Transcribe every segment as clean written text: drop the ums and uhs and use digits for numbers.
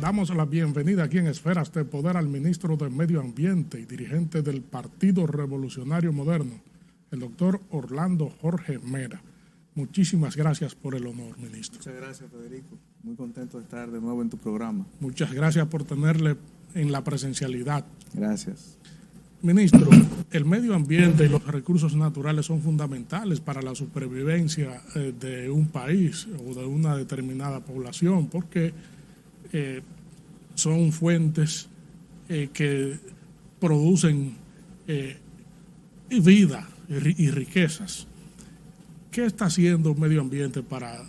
Damos la bienvenida aquí en Esferas de Poder al ministro de Medio Ambiente y dirigente del Partido Revolucionario Moderno, el doctor Orlando Jorge Mera. Muchísimas gracias por el honor, ministro. Muchas gracias, Federico. Muy contento de estar de nuevo en tu programa. Muchas gracias por tenerle en la presencialidad. Gracias. Ministro, el medio ambiente y los recursos naturales son fundamentales para la supervivencia de un país o de una determinada población, porque son fuentes que producen vida y riquezas. ¿Qué está haciendo el medio ambiente para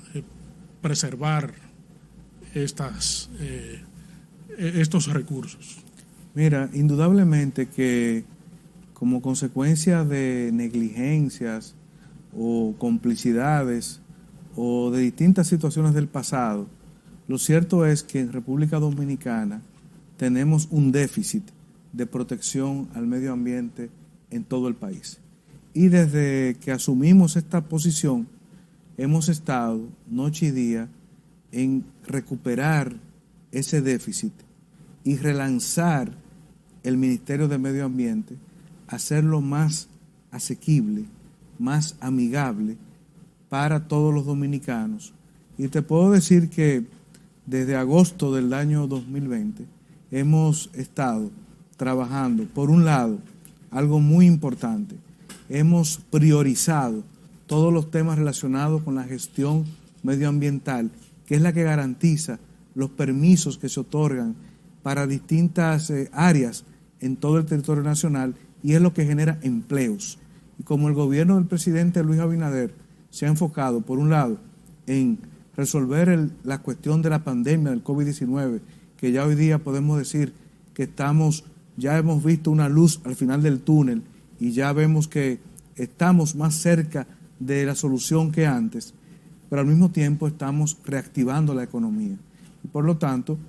preservar estos recursos? Mira, indudablemente que como consecuencia de negligencias o complicidades o de distintas situaciones del pasado, lo cierto es que en República Dominicana tenemos un déficit de protección al medio ambiente en todo el país. Y desde que asumimos esta posición, hemos estado noche y día en recuperar ese déficit y relanzar el Ministerio de Medio Ambiente, hacerlo más asequible, más amigable para todos los dominicanos. Y te puedo decir que desde agosto del año 2020 hemos estado trabajando, por un lado, algo muy importante, hemos priorizado todos los temas relacionados con la gestión medioambiental, que es la que garantiza los permisos que se otorgan para distintas áreas en todo el territorio nacional y es lo que genera empleos. Y como el gobierno del presidente Luis Abinader se ha enfocado, por un lado, en resolver la cuestión de la pandemia del COVID-19, que ya hoy día podemos decir que ya hemos visto una luz al final del túnel y ya vemos que estamos más cerca de la solución que antes, pero al mismo tiempo estamos reactivando la economía. Y por lo tanto,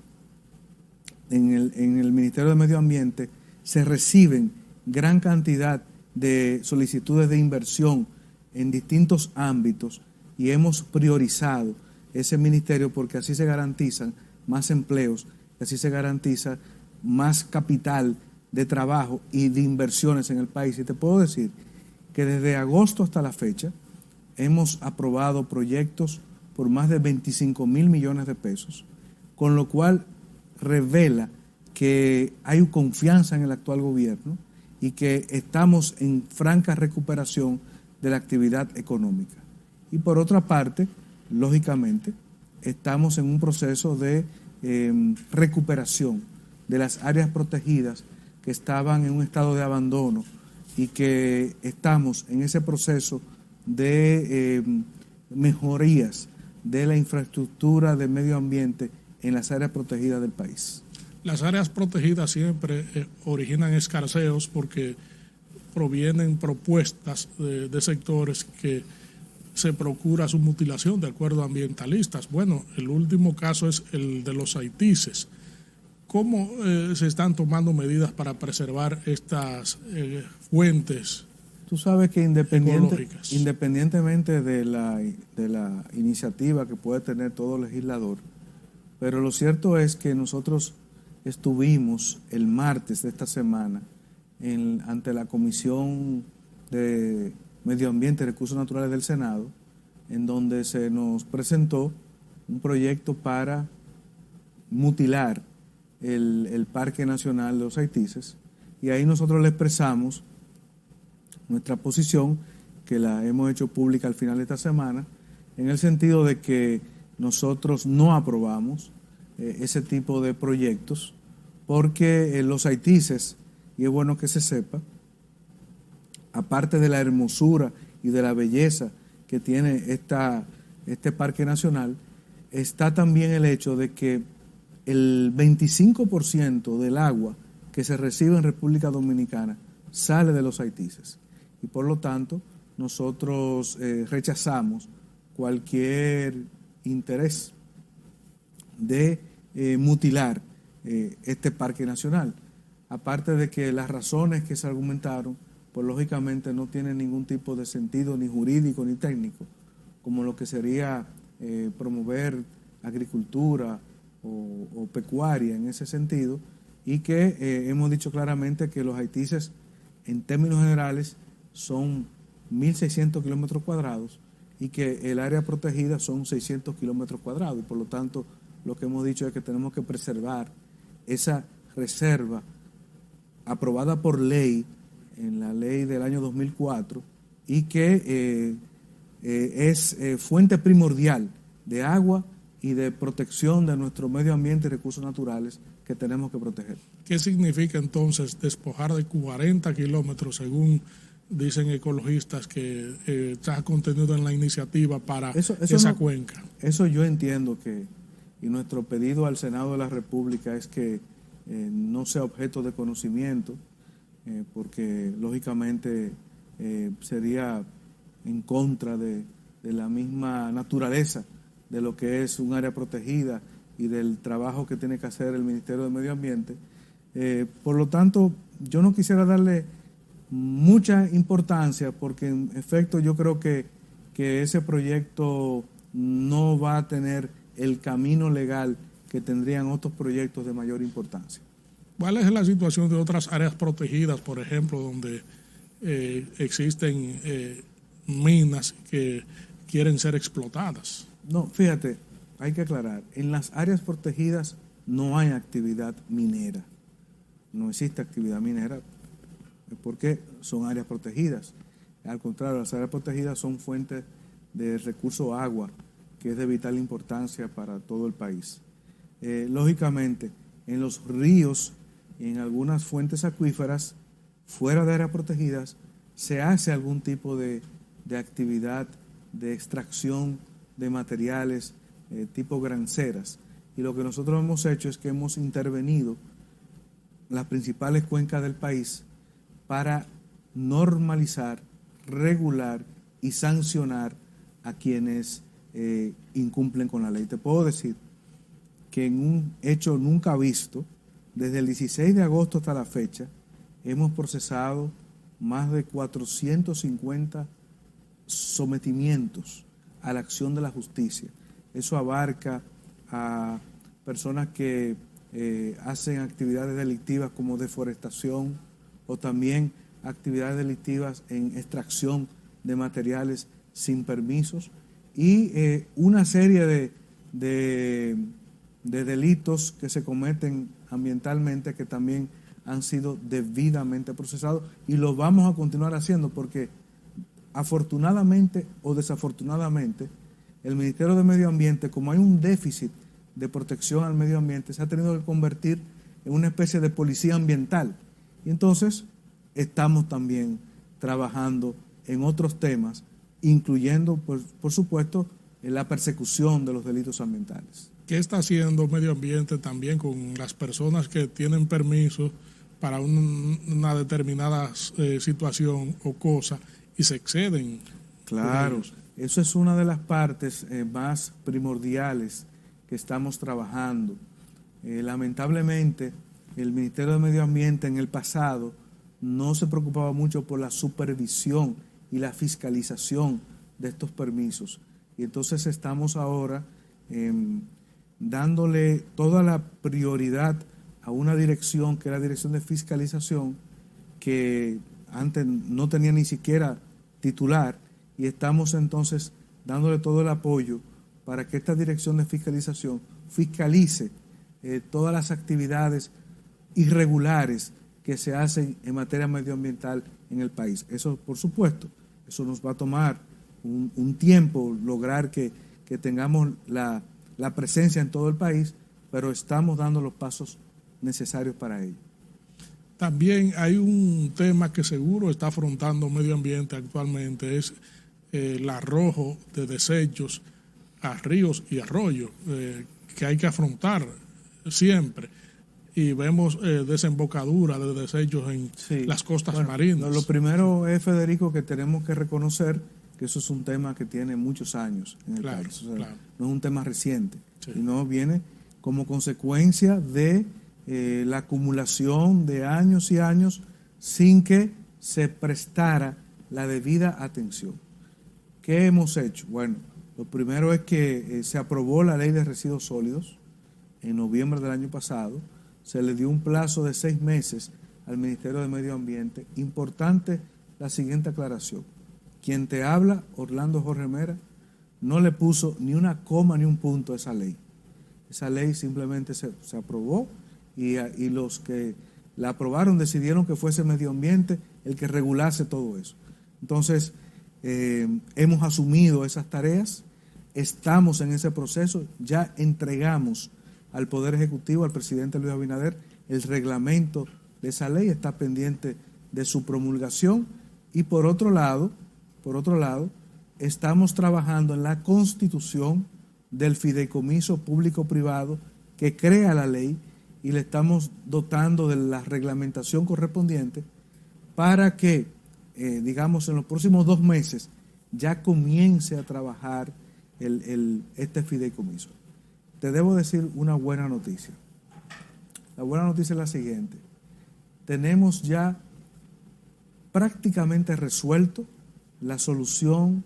en el Ministerio de Medio Ambiente se reciben gran cantidad de solicitudes de inversión en distintos ámbitos y hemos priorizado ese ministerio porque así se garantizan más empleos, así se garantiza más capital de trabajo y de inversiones en el país. Y te puedo decir que desde agosto hasta la fecha hemos aprobado proyectos por más de 25,000 millones de pesos, con lo cual revela que hay confianza en el actual gobierno y que estamos en franca recuperación de la actividad económica. Y por otra parte, lógicamente, estamos en un proceso de recuperación de las áreas protegidas que estaban en un estado de abandono y que estamos en ese proceso de mejorías de la infraestructura de medio ambiente en las áreas protegidas del país. Las áreas protegidas siempre originan escarceos porque provienen propuestas de sectores que se procura su mutilación de acuerdo a ambientalistas. Bueno, el último caso es el de los haitises. ¿Cómo se están tomando medidas para preservar estas fuentes? Tú sabes que independientemente de la iniciativa que puede tener todo legislador, pero lo cierto es que nosotros estuvimos el martes de esta semana ante la Comisión de Medio Ambiente y Recursos Naturales del Senado, en donde se nos presentó un proyecto para mutilar el Parque Nacional de los Haitises, y ahí nosotros le expresamos nuestra posición, que la hemos hecho pública al final de esta semana, en el sentido de que nosotros no aprobamos ese tipo de proyectos, porque los haitises, y es bueno que se sepa, aparte de la hermosura y de la belleza que tiene este parque nacional, está también el hecho de que el 25% del agua que se recibe en República Dominicana sale de los haitises. Y por lo tanto, nosotros rechazamos cualquier interés de mutilar este parque nacional. Aparte de que las razones que se argumentaron, pues lógicamente no tienen ningún tipo de sentido ni jurídico ni técnico, como lo que sería promover agricultura o pecuaria en ese sentido, y que hemos dicho claramente que los haitises, en términos generales, son 1.600 kilómetros cuadrados y que el área protegida son 600 kilómetros cuadrados. Y por lo tanto, lo que hemos dicho es que tenemos que preservar esa reserva aprobada por ley, en la ley del año 2004, y que es fuente primordial de agua y de protección de nuestro medio ambiente y recursos naturales que tenemos que proteger. ¿Qué significa entonces despojar de 40 kilómetros, según dicen ecologistas, que está contenido en la iniciativa para esa cuenca? Eso yo entiendo que, y nuestro pedido al Senado de la República es que no sea objeto de conocimiento, porque lógicamente sería en contra de la misma naturaleza de lo que es un área protegida y del trabajo que tiene que hacer el Ministerio de Medio Ambiente. Por lo tanto, yo no quisiera darle mucha importancia, porque en efecto yo creo que ese proyecto no va a tener el camino legal que tendrían otros proyectos de mayor importancia. ¿Cuál es la situación de otras áreas protegidas, por ejemplo, donde existen minas que quieren ser explotadas? No, fíjate, hay que aclarar, en las áreas protegidas no hay actividad minera, no existe actividad minera porque son áreas protegidas. Al contrario, las áreas protegidas son fuentes de recurso agua, que es de vital importancia para todo el país. Lógicamente, en los ríos y en algunas fuentes acuíferas, fuera de áreas protegidas, se hace algún tipo de actividad de extracción de materiales tipo granceras. Y lo que nosotros hemos hecho es que hemos intervenido las principales cuencas del país para normalizar, regular y sancionar a quienes incumplen con la ley. Te puedo decir que en un hecho nunca visto, desde el 16 de agosto hasta la fecha, hemos procesado más de 450 sometimientos a la acción de la justicia. Eso abarca a personas que hacen actividades delictivas como deforestación o también actividades delictivas en extracción de materiales sin permisos y una serie de delitos que se cometen ambientalmente que también han sido debidamente procesados y lo vamos a continuar haciendo porque afortunadamente o desafortunadamente el Ministerio de Medio Ambiente, como hay un déficit de protección al medio ambiente, se ha tenido que convertir en una especie de policía ambiental. Y entonces estamos también trabajando en otros temas, incluyendo, por supuesto, en la persecución de los delitos ambientales. ¿Qué está haciendo Medio Ambiente también con las personas que tienen permiso para una determinada situación o cosa y se exceden? Claro, eso es una de las partes más primordiales que estamos trabajando. Lamentablemente, el Ministerio de Medio Ambiente en el pasado no se preocupaba mucho por la supervisión y la fiscalización de estos permisos. Y entonces estamos ahora dándole toda la prioridad a una dirección que es la Dirección de Fiscalización, que antes no tenía ni siquiera titular, y estamos entonces dándole todo el apoyo para que esta Dirección de Fiscalización fiscalice todas las actividades irregulares que se hacen en materia medioambiental en el país. Eso, por supuesto, eso nos va a tomar un tiempo lograr que tengamos la presencia en todo el país, pero estamos dando los pasos necesarios para ello. También hay un tema que seguro está afrontando Medio Ambiente actualmente, es el arrojo de desechos a ríos y arroyos, que hay que afrontar siempre. Y vemos desembocadura de desechos en las costas marinas. Lo primero es, Federico, que tenemos que reconocer que eso es un tema que tiene muchos años en el país. O sea, no es un tema reciente, sino viene como consecuencia de la acumulación de años y años sin que se prestara la debida atención. ¿Qué hemos hecho? Bueno, lo primero es que se aprobó la Ley de Residuos Sólidos, en noviembre del año pasado, se le dio un plazo de 6 meses al Ministerio de Medio Ambiente. Importante la siguiente aclaración. Quien te habla, Orlando Jorge Mera, no le puso ni una coma ni un punto a esa ley. Esa ley simplemente se aprobó y los que la aprobaron decidieron que fuese Medio Ambiente el que regulase todo eso. Entonces, hemos asumido esas tareas, estamos en ese proceso, ya entregamos al Poder Ejecutivo, al presidente Luis Abinader, el reglamento de esa ley, está pendiente de su promulgación y por otro lado, estamos trabajando en la constitución del fideicomiso público-privado que crea la ley y le estamos dotando de la reglamentación correspondiente para que, digamos, en los próximos 2 meses ya comience a trabajar este fideicomiso. Te debo decir una buena noticia. La buena noticia es la siguiente. Tenemos ya prácticamente resuelto la solución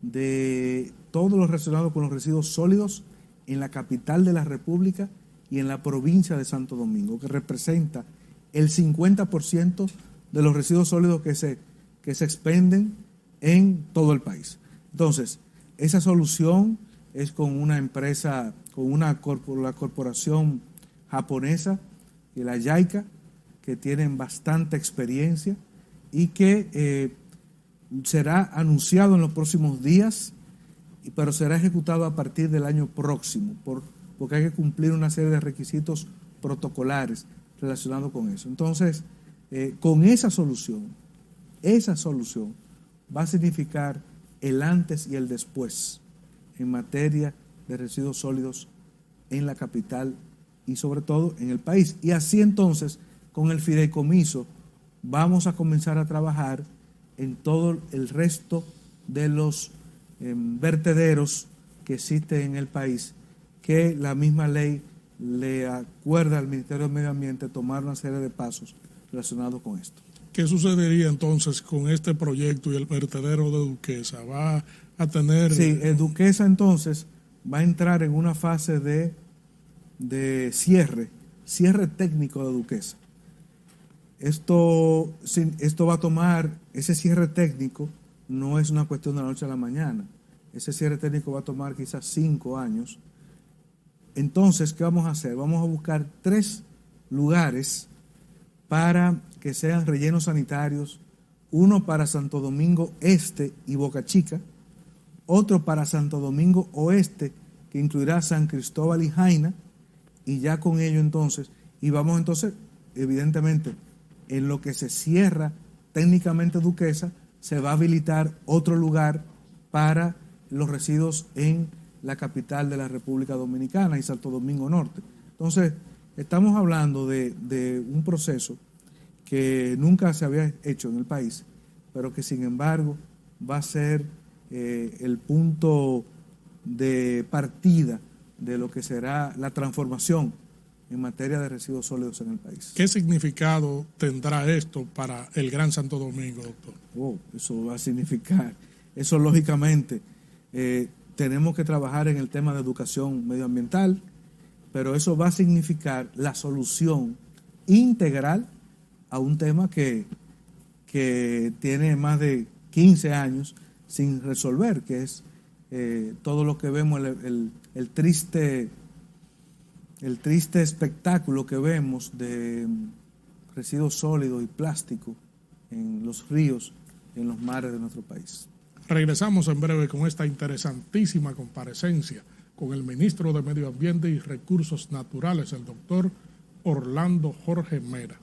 de todo lo relacionado con los residuos sólidos en la capital de la República y en la provincia de Santo Domingo, que representa el 50% de los residuos sólidos que se expenden en todo el país. Entonces, esa solución es con una empresa, la corporación japonesa, la JICA, que tienen bastante experiencia y que será anunciado en los próximos días, pero será ejecutado a partir del año próximo, porque hay que cumplir una serie de requisitos protocolares relacionados con eso. Entonces, con esa solución va a significar el antes y el después en materia de residuos sólidos en la capital y sobre todo en el país. Y así entonces, con el fideicomiso, vamos a comenzar a trabajar en todo el resto de los vertederos que existen en el país, que la misma ley le acuerda al Ministerio de Medio Ambiente tomar una serie de pasos relacionados con esto. ¿Qué sucedería entonces con este proyecto y el vertedero de Duquesa? ¿Va a tener...? Sí, el Duquesa entonces va a entrar en una fase de cierre técnico de Duquesa. Esto va a tomar, ese cierre técnico no es una cuestión de la noche a la mañana. Ese cierre técnico va a tomar quizás 5 años. Entonces, ¿qué vamos a hacer? Vamos a buscar 3 lugares para que sean rellenos sanitarios, uno para Santo Domingo Este y Boca Chica, otro para Santo Domingo Oeste, que incluirá San Cristóbal y Jaina, y ya con ello entonces, y vamos entonces, evidentemente, en lo que se cierra técnicamente Duquesa, se va a habilitar otro lugar para los residuos en la capital de la República Dominicana y Santo Domingo Norte. Entonces, estamos hablando de un proceso que nunca se había hecho en el país, pero que sin embargo va a ser el punto de partida de lo que será la transformación en materia de residuos sólidos en el país. ¿Qué significado tendrá esto para el Gran Santo Domingo, doctor? Eso va a significar, eso lógicamente, tenemos que trabajar en el tema de educación medioambiental, pero eso va a significar la solución integral a un tema que tiene más de 15 años sin resolver, que es todo lo que vemos, el triste espectáculo que vemos de residuos sólidos y plástico en los ríos y en los mares de nuestro país. Regresamos en breve con esta interesantísima comparecencia con el ministro de Medio Ambiente y Recursos Naturales, el doctor Orlando Jorge Mera.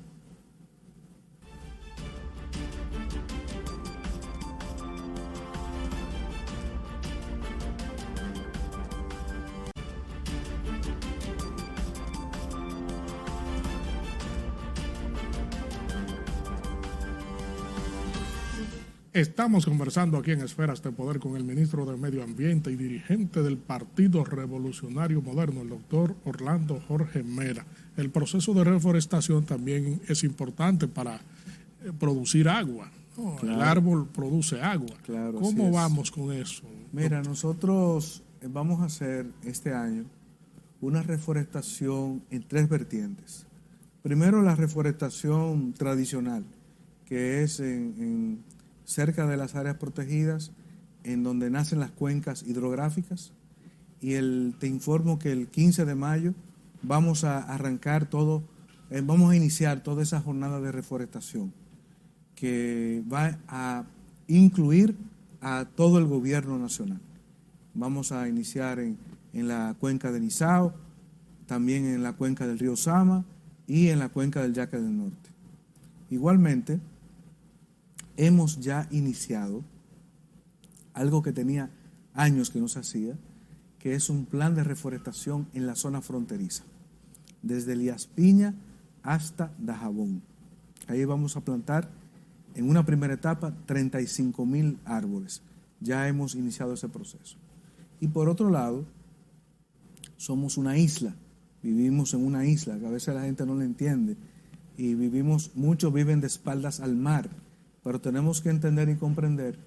Estamos conversando aquí en Esferas de Poder con el ministro de Medio Ambiente y dirigente del Partido Revolucionario Moderno, el doctor Orlando Jorge Mera. El proceso de reforestación también es importante para producir agua, ¿no? Claro. El árbol produce agua. Claro, ¿Cómo vamos con eso? Mira, nosotros vamos a hacer este año una reforestación en 3 vertientes. Primero, la reforestación tradicional, que es cerca de las áreas protegidas, en donde nacen las cuencas hidrográficas. Y te informo que el 15 de mayo vamos a arrancar vamos a iniciar toda esa jornada de reforestación, que va a incluir a todo el gobierno nacional. Vamos a iniciar en la cuenca de Nizao, también en la cuenca del río Sama y en la cuenca del Yaque del Norte. Igualmente, hemos ya iniciado algo que tenía años que no se hacía, que es un plan de reforestación en la zona fronteriza, desde Elías Piña hasta Dajabón. Ahí vamos a plantar en una primera etapa 35,000 árboles. Ya hemos iniciado ese proceso. Y por otro lado, somos una isla, vivimos en una isla, que a veces la gente no lo entiende, y muchos viven de espaldas al mar, pero tenemos que entender y comprender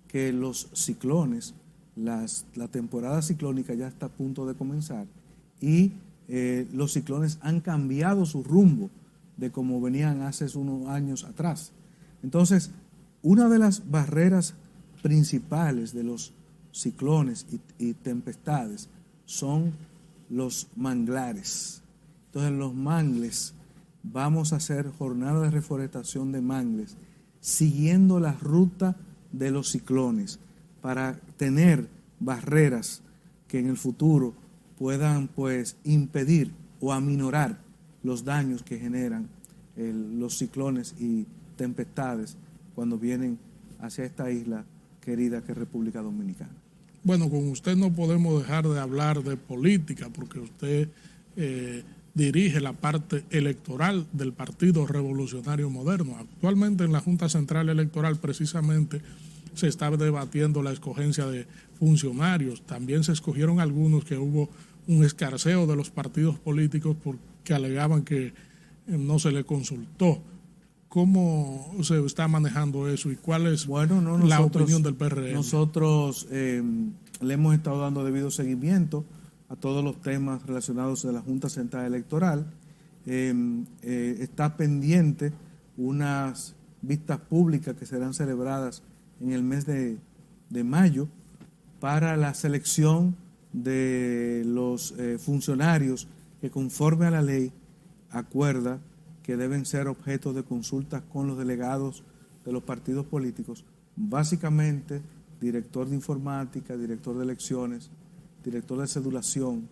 que los ciclones, la temporada ciclónica ya está a punto de comenzar, y los ciclones han cambiado su rumbo de como venían hace unos años atrás. Entonces, una de las barreras principales de los ciclones y tempestades son los manglares. Entonces, los mangles, vamos a hacer jornada de reforestación de mangles, siguiendo la ruta de los ciclones, para tener barreras que en el futuro puedan pues impedir o aminorar los daños que generan los ciclones y tempestades cuando vienen hacia esta isla querida que es República Dominicana. Bueno, con usted no podemos dejar de hablar de política, porque usted dirige la parte electoral del Partido Revolucionario Moderno. Actualmente en la Junta Central Electoral precisamente se está debatiendo la escogencia de funcionarios. También se escogieron algunos que hubo un escarceo de los partidos políticos porque alegaban que no se le consultó. ¿Cómo se está manejando eso y cuál es la opinión del PRM? Nosotros le hemos estado dando debido seguimiento a todos los temas relacionados a la Junta Central Electoral. Está pendiente unas vistas públicas que serán celebradas en el mes de mayo para la selección de los funcionarios que conforme a la ley acuerda que deben ser objeto de consultas con los delegados de los partidos políticos, básicamente director de informática, director de elecciones, director de cedulación,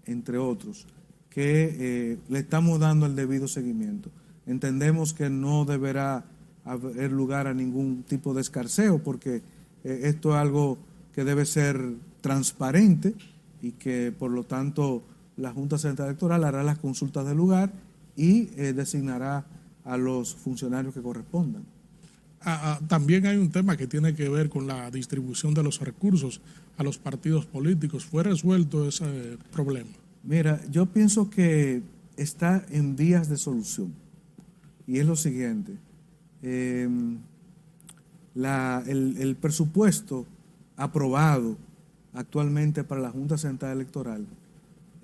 entre otros, que le estamos dando el debido seguimiento. Entendemos que no deberá haber lugar a ningún tipo de escarceo, porque esto es algo que debe ser transparente y que por lo tanto la Junta Central Electoral hará las consultas del lugar y designará a los funcionarios que correspondan. También hay un tema que tiene que ver con la distribución de los recursos a los partidos políticos. ¿Fue resuelto ese problema? Mira, yo pienso que está en vías de solución. Y es lo siguiente. El presupuesto aprobado actualmente para la Junta Central Electoral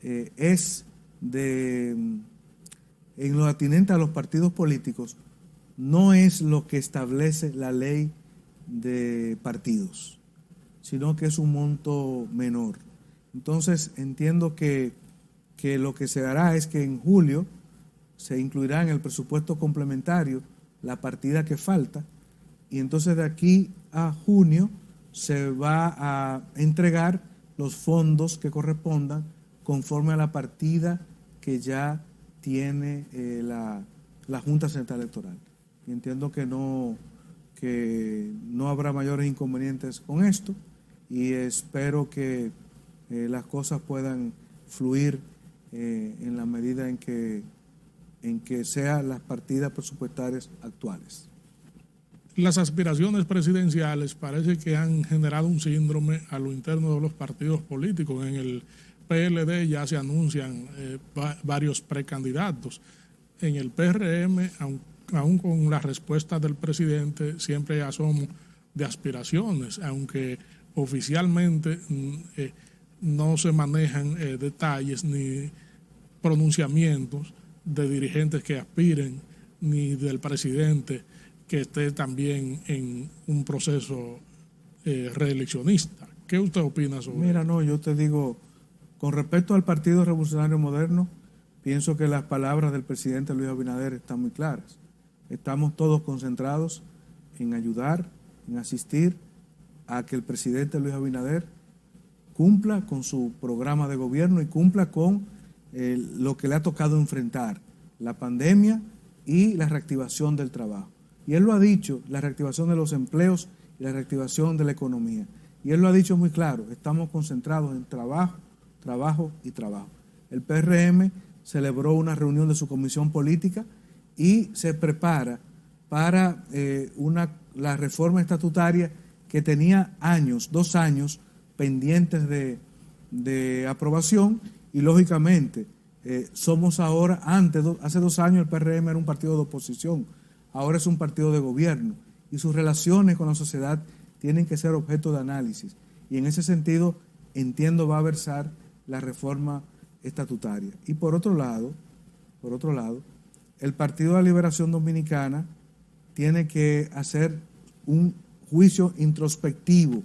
es en lo atinente a los partidos políticos, no es lo que establece la ley de partidos, sino que es un monto menor. Entonces entiendo que lo que se hará es que en julio se incluirá en el presupuesto complementario la partida que falta, y entonces de aquí a junio se va a entregar los fondos que correspondan conforme a la partida que ya tiene la Junta Central Electoral. Y entiendo que no habrá mayores inconvenientes con esto, y espero que las cosas puedan fluir en la medida en que sean las partidas presupuestarias actuales. Las aspiraciones presidenciales parece que han generado un síndrome a lo interno de los partidos políticos. En el PLD ya se anuncian varios precandidatos. En el PRM, aún con la respuesta del presidente, siempre hay asomo de aspiraciones, aunque oficialmente no se manejan detalles ni pronunciamientos de dirigentes que aspiren, ni del presidente que esté también en un proceso reeleccionista. ¿Qué usted opina sobre eso? Mira, no, yo te digo, con respecto al Partido Revolucionario Moderno, pienso que las palabras del presidente Luis Abinader están muy claras. Estamos todos concentrados en ayudar, en asistir a que el presidente Luis Abinader cumpla con su programa de gobierno y cumpla con lo que le ha tocado enfrentar, la pandemia y la reactivación del trabajo. Y él lo ha dicho, la reactivación de los empleos y la reactivación de la economía. Y él lo ha dicho muy claro, estamos concentrados en trabajo, trabajo y trabajo. El PRM celebró una reunión de su comisión política y se prepara para la reforma estatutaria que tenía 2 años pendientes de aprobación y lógicamente somos ahora, hace 2 años el PRM era un partido de oposición, ahora es un partido de gobierno y sus relaciones con la sociedad tienen que ser objeto de análisis y en ese sentido entiendo va a versar la reforma estatutaria. Y por otro lado, el Partido de la Liberación Dominicana tiene que hacer un juicio introspectivo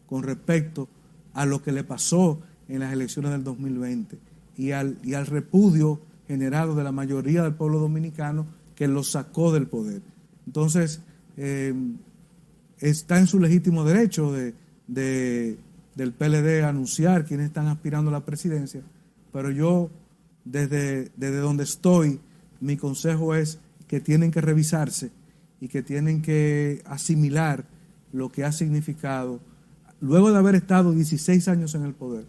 con respecto a lo que le pasó en las elecciones del 2020 y al repudio generado de la mayoría del pueblo dominicano que lo sacó del poder. Entonces, está en su legítimo derecho del PLD a anunciar quiénes están aspirando a la presidencia, pero yo, desde donde estoy, mi consejo es que tienen que revisarse y que tienen que asimilar lo que ha significado, luego de haber estado 16 años en el poder,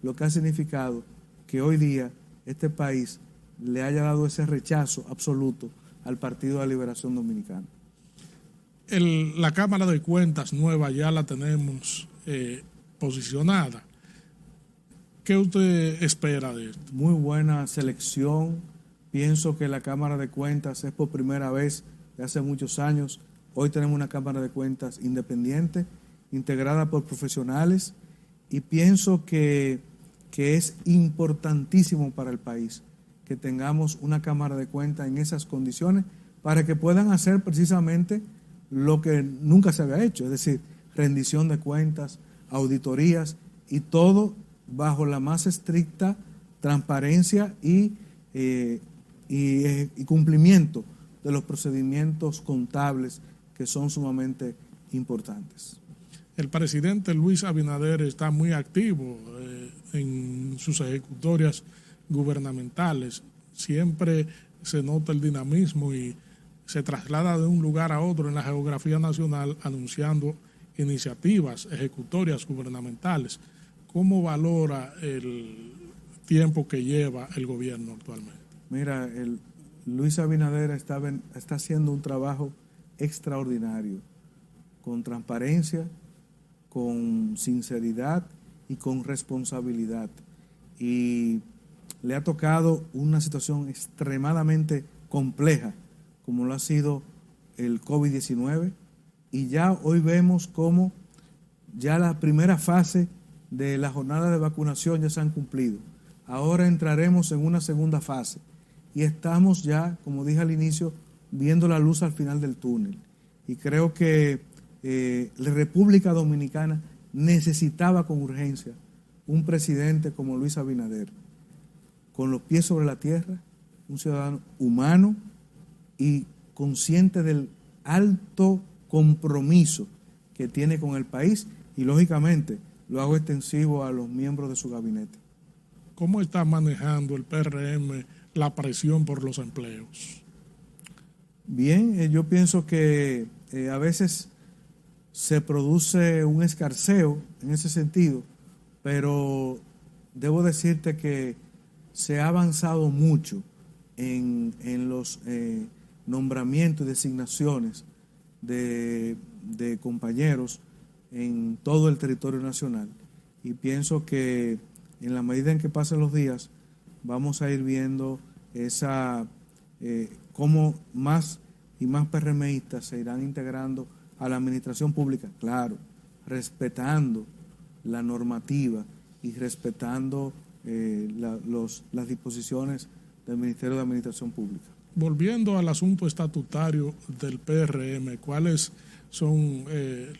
lo que ha significado que hoy día este país le haya dado ese rechazo absoluto al Partido de la Liberación Dominicana. La Cámara de Cuentas nueva ya la tenemos posicionada. ¿Qué usted espera de esto? Muy buena selección. Pienso que la Cámara de Cuentas es por primera vez de hace muchos años. Hoy tenemos una Cámara de Cuentas independiente, integrada por profesionales, y pienso que es importantísimo para el país que tengamos una Cámara de Cuentas en esas condiciones para que puedan hacer precisamente lo que nunca se había hecho, es decir, rendición de cuentas, auditorías y todo bajo la más estricta transparencia y cumplimiento de los procedimientos contables que son sumamente importantes. El presidente Luis Abinader está muy activo en sus ejecutorias gubernamentales. Siempre se nota el dinamismo y se traslada de un lugar a otro en la geografía nacional anunciando iniciativas ejecutorias gubernamentales. ¿Cómo valora el tiempo que lleva el gobierno actualmente? Mira, Luis Abinader está haciendo un trabajo extraordinario, con transparencia, con sinceridad y con responsabilidad. Y le ha tocado una situación extremadamente compleja, como lo ha sido el COVID-19, y ya hoy vemos cómo ya la primera fase de la jornada de vacunación ya se han cumplido. Ahora entraremos en una segunda fase y estamos ya, como dije al inicio, viendo la luz al final del túnel. Y creo que la República Dominicana necesitaba con urgencia un presidente como Luis Abinader, con los pies sobre la tierra, un ciudadano humano y consciente del alto compromiso que tiene con el país y, lógicamente, lo hago extensivo a los miembros de su gabinete. ¿Cómo está manejando el PRM la presión por los empleos? Bien, yo pienso que a veces se produce un escarceo en ese sentido, pero debo decirte que se ha avanzado mucho en los nombramientos y designaciones de compañeros en todo el territorio nacional. Y pienso que en la medida en que pasen los días vamos a ir viendo cómo más y más PRMistas se irán integrando a la administración pública, claro, respetando la normativa y respetando las disposiciones del Ministerio de Administración Pública. Volviendo al asunto estatutario del PRM, ¿cuáles son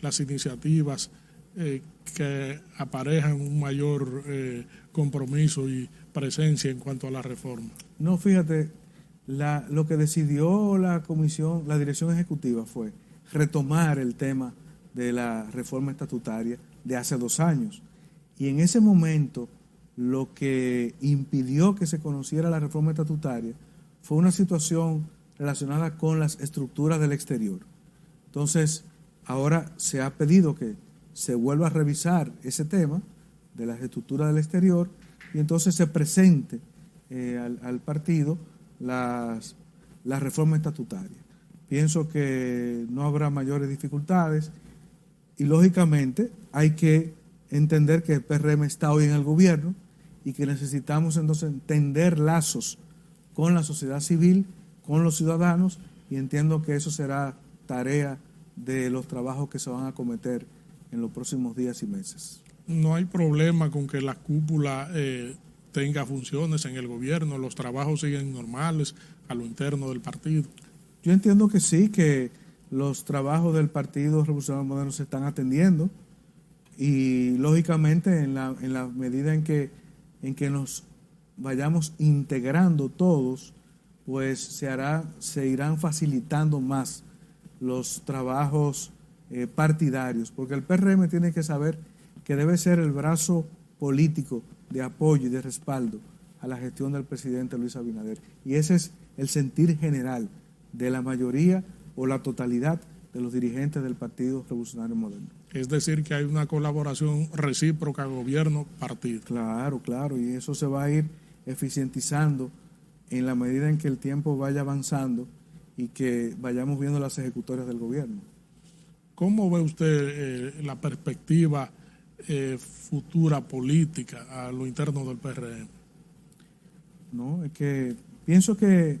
las iniciativas que aparejan un mayor compromiso y presencia en cuanto a la reforma? No, fíjate, lo que decidió la comisión, la dirección ejecutiva fue retomar el tema de la reforma estatutaria de hace 2 años. Y en ese momento lo que impidió que se conociera la reforma estatutaria fue una situación relacionada con las estructuras del exterior. Entonces, ahora se ha pedido que se vuelva a revisar ese tema de las estructuras del exterior y entonces se presente al partido la reforma estatutaria. Pienso que no habrá mayores dificultades y lógicamente hay que entender que el PRM está hoy en el gobierno y que necesitamos entonces tender lazos con la sociedad civil, con los ciudadanos, y entiendo que eso será tarea de los trabajos que se van a cometer en los próximos días y meses. No hay problema con que la cúpula tenga funciones en el gobierno, los trabajos siguen normales a lo interno del partido. Yo entiendo que sí, que los trabajos del Partido Revolucionario Moderno se están atendiendo y lógicamente en la medida en que nos vayamos integrando todos, pues se irán facilitando más los trabajos partidarios, porque el PRM tiene que saber que debe ser el brazo político de apoyo y de respaldo a la gestión del presidente Luis Abinader. Y ese es el sentir general de la mayoría o la totalidad de los dirigentes del Partido Revolucionario Moderno. Es decir, que hay una colaboración recíproca gobierno-partido. Claro, claro, y eso se va a ir eficientizando en la medida en que el tiempo vaya avanzando y que vayamos viendo las ejecutorias del gobierno. ¿Cómo ve usted la perspectiva futura política a lo interno del PRM? No, es que pienso que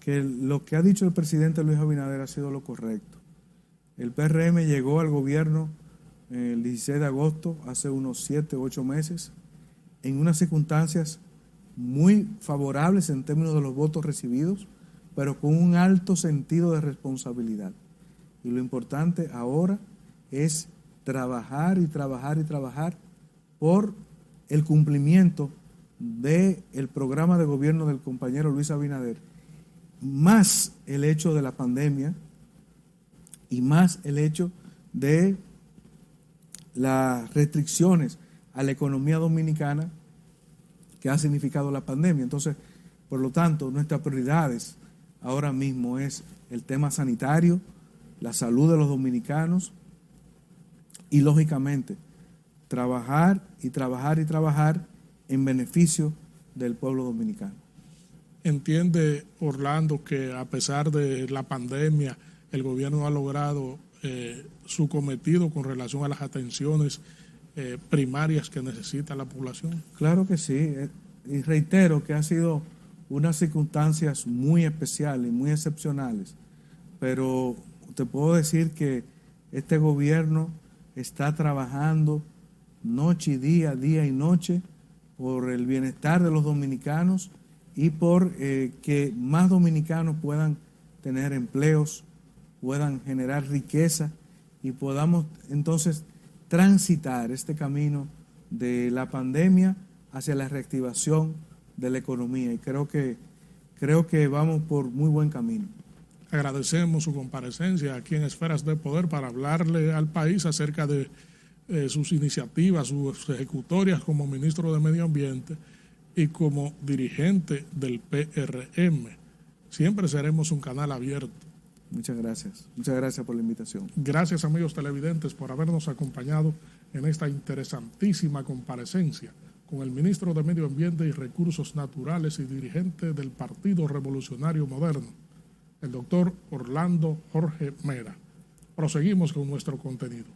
lo que ha dicho el presidente Luis Abinader ha sido lo correcto. El PRM llegó al gobierno el 16 de agosto, hace unos 7 u 8 meses, en unas circunstancias muy favorables en términos de los votos recibidos, pero con un alto sentido de responsabilidad. Y lo importante ahora es trabajar y trabajar y trabajar por el cumplimiento del programa de gobierno del compañero Luis Abinader, más el hecho de la pandemia y más el hecho de las restricciones a la economía dominicana que ha significado la pandemia. Entonces, por lo tanto, nuestras prioridades ahora mismo es el tema sanitario, la salud de los dominicanos y, lógicamente, trabajar y trabajar y trabajar en beneficio del pueblo dominicano. ¿Entiende, Orlando, que a pesar de la pandemia el gobierno ha logrado su cometido con relación a las atenciones primarias que necesita la población? Claro que sí, y reitero que ha sido unas circunstancias muy especiales, muy excepcionales, pero te puedo decir que este gobierno está trabajando noche y día, día y noche por el bienestar de los dominicanos y por que más dominicanos puedan tener empleos, puedan generar riqueza y podamos entonces transitar este camino de la pandemia hacia la reactivación de la economía. Y creo que vamos por muy buen camino. Agradecemos su comparecencia aquí en Esferas de Poder para hablarle al país acerca de sus iniciativas, sus ejecutorias como ministro de Medio Ambiente y como dirigente del PRM. Siempre seremos un canal abierto. Muchas gracias por la invitación. Gracias, amigos televidentes, por habernos acompañado en esta interesantísima comparecencia con el ministro de Medio Ambiente y Recursos Naturales y dirigente del Partido Revolucionario Moderno, el doctor Orlando Jorge Mera. Proseguimos con nuestro contenido.